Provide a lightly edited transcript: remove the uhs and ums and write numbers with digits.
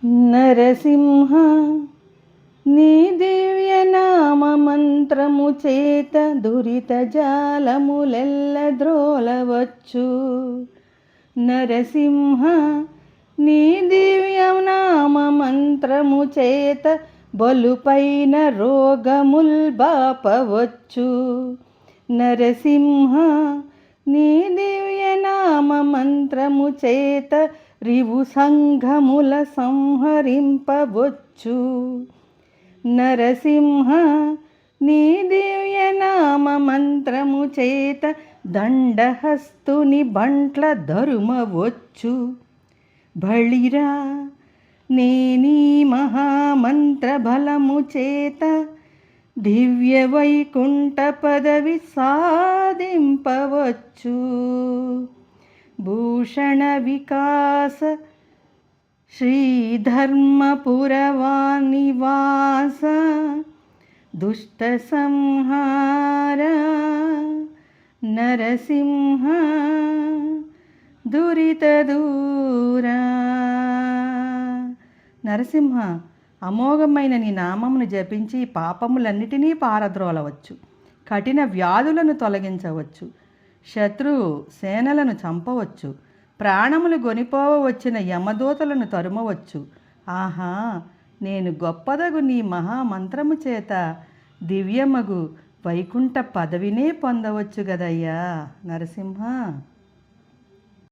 నరసింహ నీ దివ్య నామ మంత్రము చేత దురిత జాలములెల్ల ద్రోలవచ్చు. నరసింహ నీ దివ్య నామ మంత్రము చేత బలుపైన రోగముల్ బాపవచ్చు. నరసింహ నీ దివ్య నామ మంత్రము చేత రివు సంఘముల సంహరింపవచ్చు. నరసింహ నీ దివ్య నామ మంత్రము చేత దండహస్తుని బంట్ల ధరుమవచ్చు. బళిరా నేనీ మహామంత్ర బలము చేత దివ్య వైకుంఠ పదవి సాధింపవచ్చు. భూషణ వికాస శ్రీధర్మపురవానివాస దుష్ట సంహార నరసింహ దురిత దూరా. నరసింహ అమోఘమైన నీ నామమును జపించి పాపములన్నిటినీ పారద్రోలవచ్చు. కఠిన వ్యాధులను తొలగించవచ్చు. శత్రు సేనలను చంపవచ్చు. ప్రాణములు గొనిపోవచ్చిన యమదూతలను తరుమవచ్చు. ఆహా, నేను గొప్పదగు నీ మహామంత్రము చేత దివ్యమగు వైకుంఠ పదవినే పొందవచ్చు గదయ్యా నరసింహ.